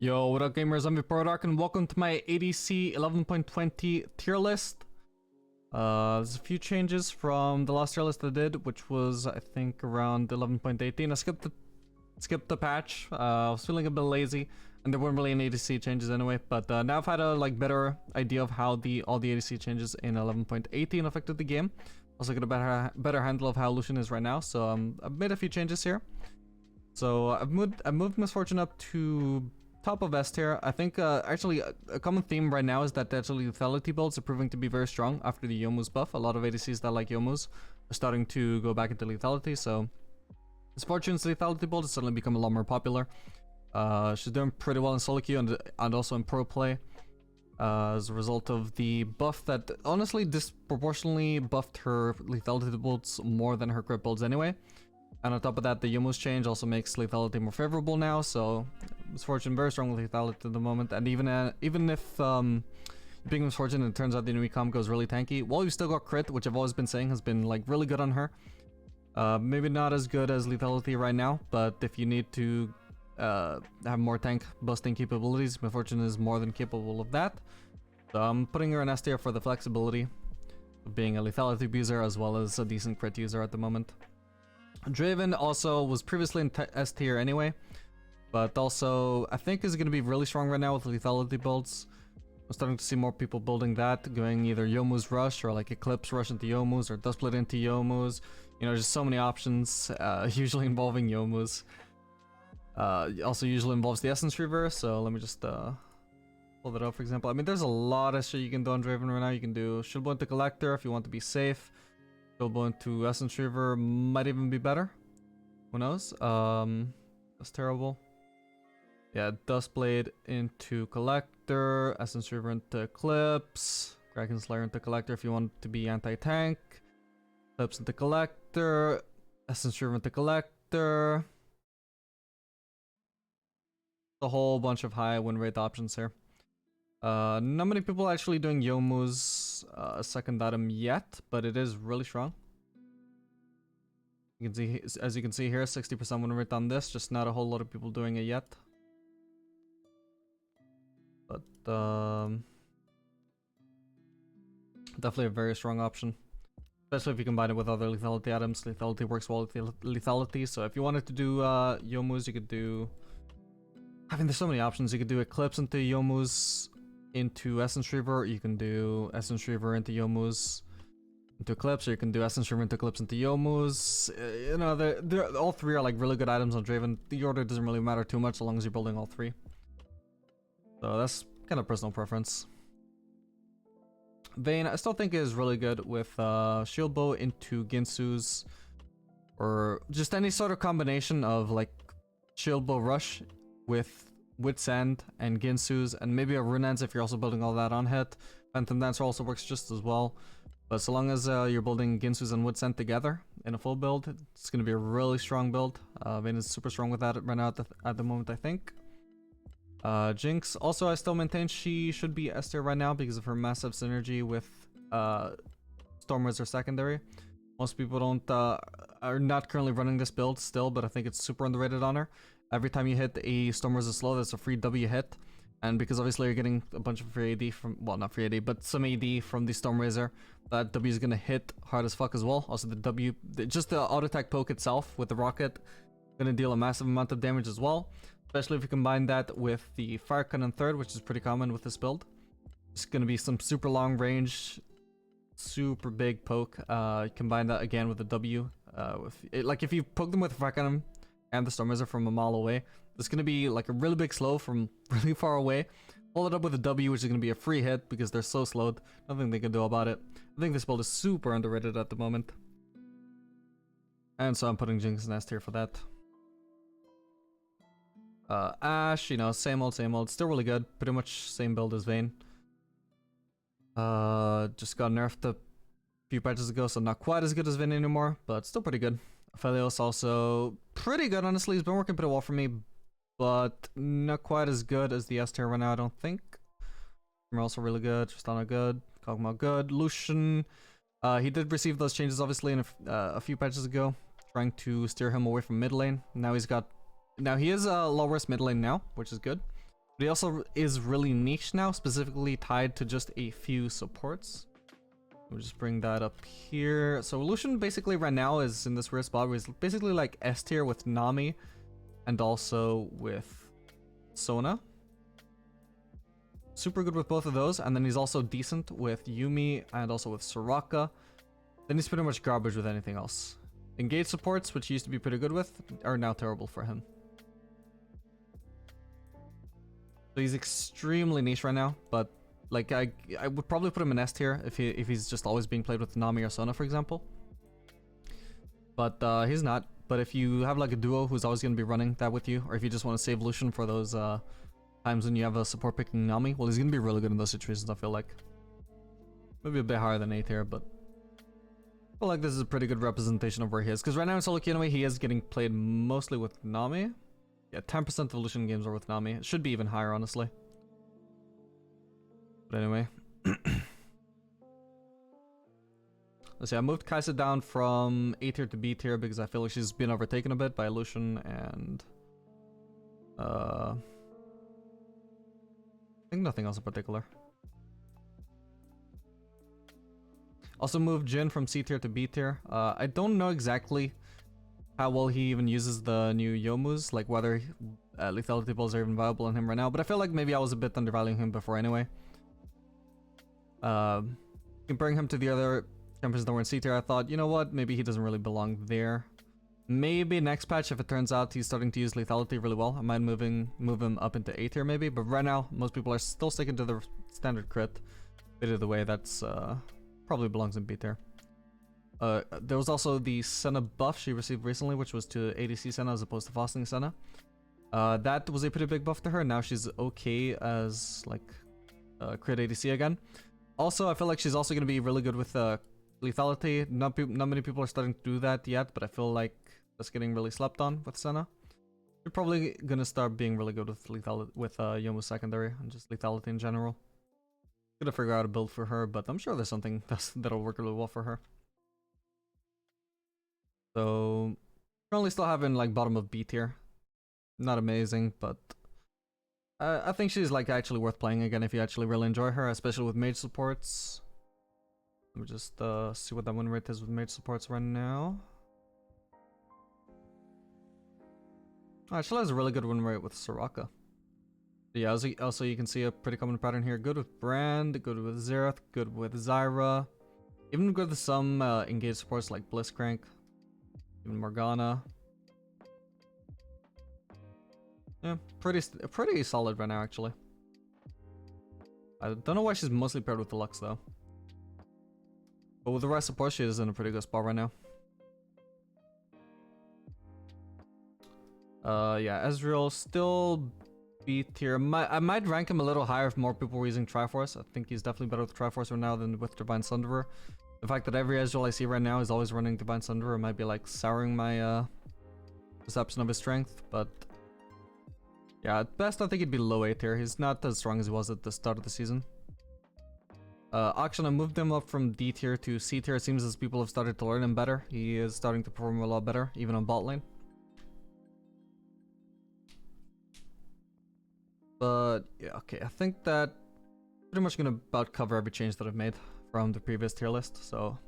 Yo, what up gamers, I'm Viprodark and welcome to my ADC 11.20 tier list. There's a few changes from the last tier list I did, which was I think around 11.18. I skipped the patch. I was feeling a bit lazy and there weren't really any ADC changes anyway, but now I've had a better idea of how all the ADC changes in 11.18 affected the game. Also got a better handle of how Lucian is right now, so I've made a few changes here. So I've moved Misfortune up to top of S tier. I think actually a common theme right now is that actually lethality builds are proving to be very strong after the Youmuu's buff. A lot of ADCs that like Youmuu's are starting to go back into lethality, so Misfortune's lethality build has suddenly become a lot more popular. She's doing pretty well in solo queue and also in pro play as a result of the buff that honestly disproportionately buffed her lethality builds more than her crit builds anyway. And on top of that, the Youmuu's change also makes lethality more favorable now, so Misfortune very strong with lethality at the moment. And even if being Misfortune and it turns out the enemy comp goes really tanky, while you still got crit, which I've always been saying has been like really good on her. Maybe not as good as lethality right now, but if you need to have more tank busting capabilities, Misfortune is more than capable of that. So I'm putting her in S tier for the flexibility of being a lethality abuser as well as a decent crit user at the moment. Draven also was previously in S tier anyway, but also I think is going to be really strong right now with lethality builds. I'm starting to see more people building that, going either Youmuu's Rush or like Eclipse Rush into Youmuu's or Duskblade into Youmuu's. You know, just so many options, usually involving Youmuu's. Also usually involves the Essence Reverse, so let me just pull that up for example. I mean, there's a lot of shit you can do on Draven right now. You can do Shield Bow into Collector if you want to be safe. Shield Bow into Essence Reaver might even be better. Who knows? That's terrible. Yeah, Duskblade into Collector, Essence Reaver into Eclipse, Kraken Slayer into Collector if you want to be anti-tank, Eclipse into Collector, Essence Reaver into Collector. A whole bunch of high win rate options here. Not many people are actually doing Youmuu's second item yet, but it is really strong. You can see, as you can see here, 60% win rate on this, just not a whole lot of people doing it yet. But definitely a very strong option, especially if you combine it with other lethality items. Lethality works well with lethality, so if you wanted to do Youmuu's, you could do... I mean, there's so many options. You could do Eclipse into Youmuu's into Essence Reaver, you can do Essence Reaver into Youmuu's into Eclipse, or you can do Essence Reaver into Eclipse into Youmuu's. You know, they're all three are like really good items on Draven. The order doesn't really matter too much as long as you're building all three. So that's kind of personal preference. Vayne, I still think is really good with Shield Bow into Ginsu's, or just any sort of combination of like Shield Bow Rush with Wit's End and Ginsu's, and maybe a Runeance if you're also building all that on hit. Phantom Dancer also works just as well. But so long as you're building Ginsu's and Wit's End together in a full build, it's going to be a really strong build. Vayne is super strong with that right now at the moment, I think. Jinx, also I still maintain she should be S tier right now because of her massive synergy with Storm Wizard secondary. Most people are not currently running this build still, but I think it's super underrated on her. Every time you hit a Storm Wizard slow, there's a free W hit. And because obviously you're getting a bunch of free AD from, well, not free AD, but some AD from the Storm Razor, that W is going to hit hard as fuck as well. Also the W, just the auto attack poke itself with the rocket, going to deal a massive amount of damage as well. Especially if you combine that with the Fire Cannon third, which is pretty common with this build. It's going to be some super long range, super big poke. Combine that again with the W. Like if you poke them with Fire Cannon and the Storm Wizard from a mile away, it's going to be like a really big slow from really far away. Follow it up with a W, which is going to be a free hit because they're so slowed. Nothing they can do about it. I think this build is super underrated at the moment. And so I'm putting Jinx in S tier for that. Ashe, you know, same old, still really good. Pretty much same build as Vayne. Just got nerfed a few patches ago, so not quite as good as Vayne anymore, but still pretty good. Aphelios also pretty good, honestly. He's been working pretty well for me, but not quite as good as the S tier right now, I don't think. We're also really good. Tristana good. Kog'Maw good. Lucian, he did receive those changes obviously in a few patches ago, trying to steer him away from mid lane. Now he is low risk mid lane now, which is good. But he also is really niche now, specifically tied to just a few supports. We'll just bring that up here. So Lucian basically right now is in this weird spot where he's basically like S tier with Nami and also with Sona. Super good with both of those, and then he's also decent with Yuumi and also with Soraka. Then he's pretty much garbage with anything else. Engage supports, which he used to be pretty good with, are now terrible for him. So he's extremely niche right now, but like I would probably put him in S tier if he's just always being played with Nami or Sona, for example. But he's not. But if you have like a duo who's always going to be running that with you, or if you just want to save Lucian for those times when you have a support picking Nami, well, he's going to be really good in those situations, I feel like. Maybe a bit higher than A tier, but I feel like this is a pretty good representation of where he is. Because right now in solo queue anyway, he is getting played mostly with Nami. Yeah, 10% of Lucian games are with Nami. It should be even higher, honestly. But anyway. Let's see, I moved Kai'Sa down from A tier to B tier because I feel like she's been overtaken a bit by Lucian and... I think nothing else in particular. Also moved Jhin from C tier to B tier. I don't know exactly how well he even uses the new Youmu's, like whether lethality balls are even viable on him right now, but I feel like maybe I was a bit undervaluing him before anyway. Comparing him to the other champions that were in C tier, I thought, you know what, maybe he doesn't really belong there. Maybe next patch, if it turns out he's starting to use lethality really well, I might move him up into A tier maybe, but right now, most people are still sticking to the standard crit. Bit of the way, that's probably belongs in B tier. There was also the Senna buff she received recently, which was to ADC Senna as opposed to Fasting Senna. That was a pretty big buff to her. Now she's okay as like crit ADC again. Also, I feel like she's also going to be really good with lethality. Not many people are starting to do that yet, but I feel like that's getting really slept on with Senna. You're probably going to start being really good with lethality, with Youmu's secondary and just lethality in general. Gonna figure out a build for her, but I'm sure there's something that'll work really well for her. So currently still having like bottom of B tier. Not amazing, but I think she's like actually worth playing again if you actually really enjoy her, especially with mage supports. Let me just see what that win rate is with mage supports right now. Oh, she has a really good win rate with Soraka. Yeah, also you can see a pretty common pattern here. Good with Brand, good with Xerath, good with Zyra. Even good with some engaged supports like Blitzcrank. Even Morgana. Yeah, pretty solid right now actually. I don't know why she's mostly paired with the Lux though. But with the right support, she is in a pretty good spot right now. Yeah, Ezreal still B tier. I might rank him a little higher if more people were using Triforce. I think he's definitely better with Triforce right now than with Divine Sunderer. The fact that every Ezreal I see right now is always running Divine Sunderer might be like souring my perception of his strength, but yeah, at best I think he'd be low A tier. He's not as strong as he was at the start of the season. Auction, I moved him up from D tier to C tier. It seems as people have started to learn him better. He is starting to perform a lot better, even on bot lane. But yeah, okay, I think that pretty much gonna about cover every change that I've made from the previous tier list, so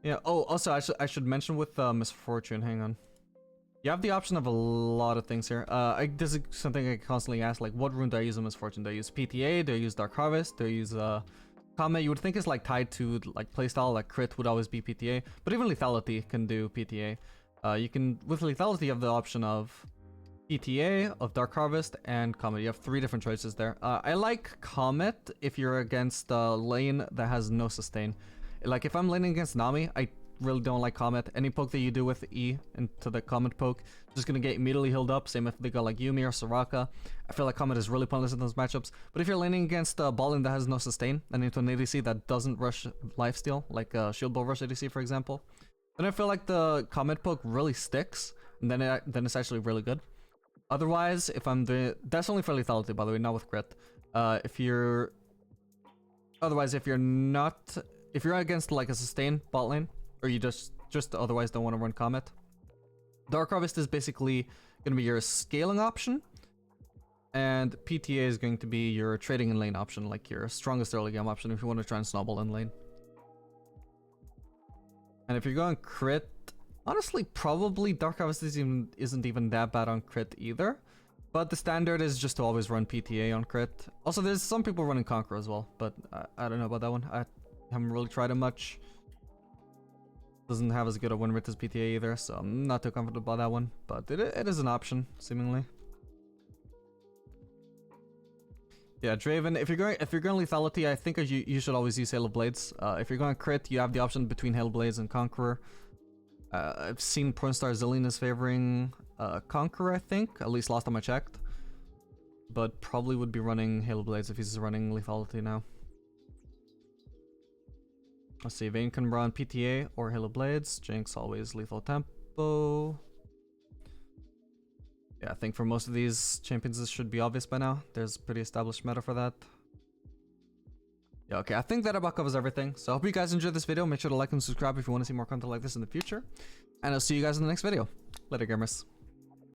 yeah. Oh, also I should mention with Misfortune, hang on. You have the option of a lot of things here. This is something I constantly ask, like what rune do I use in Misfortune? Do I use PTA? Do I use Dark Harvest? Do I use Comet? You would think it's like tied to like playstyle, like crit would always be PTA, but even lethality can do PTA. You can, with lethality, you have the option of PTA, of Dark Harvest, and Comet. You have 3 different choices there. I like Comet if you're against a lane that has no sustain. Like if I'm laning against Nami, I really don't like Comet. Any poke that you do with E into the Comet poke, just gonna get immediately healed up. Same if they got like Yuumi or Soraka. I feel like Comet is really pointless in those matchups. But if you're laning against a ball lane that has no sustain, and into an ADC that doesn't rush lifesteal, like Shield Ball Rush ADC for example, then I feel like the Comet poke really sticks, and then it's actually really good. Otherwise, if I'm doing, that's only for lethality by the way, not with crit. If you're against like a sustain bot lane, or you just otherwise don't want to run Comet, Dark Harvest is basically gonna be your scaling option. And PTA is going to be your trading in lane option, like your strongest early game option if you want to try and snowball in lane. And if you're going crit, honestly, probably Dark Harvest isn't even that bad on crit either. But the standard is just to always run PTA on crit. Also, there's some people running Conquer as well, but I don't know about that one. I haven't really tried it much. Doesn't have as good a win rate as PTA either, so I'm not too comfortable about that one. But it is an option, seemingly. Yeah, Draven, if you're going lethality, I think you should always use Hail of Blades. If you're going crit, you have the option between Hail of Blades and Conqueror. I've seen Pornstar Zillion is favoring Conqueror, I think, at least last time I checked. But probably would be running Hail of Blades if he's running lethality now. Let's see, Vayne can run PTA or Hail of Blades. Jinx always lethal tempo. Yeah, I think for most of these champions this should be obvious by now. There's pretty established meta for that. Yeah, okay, I think that about covers everything. So I hope you guys enjoyed this video. Make sure to like and subscribe if you want to see more content like this in the future. And I'll see you guys in the next video. Later, gamers.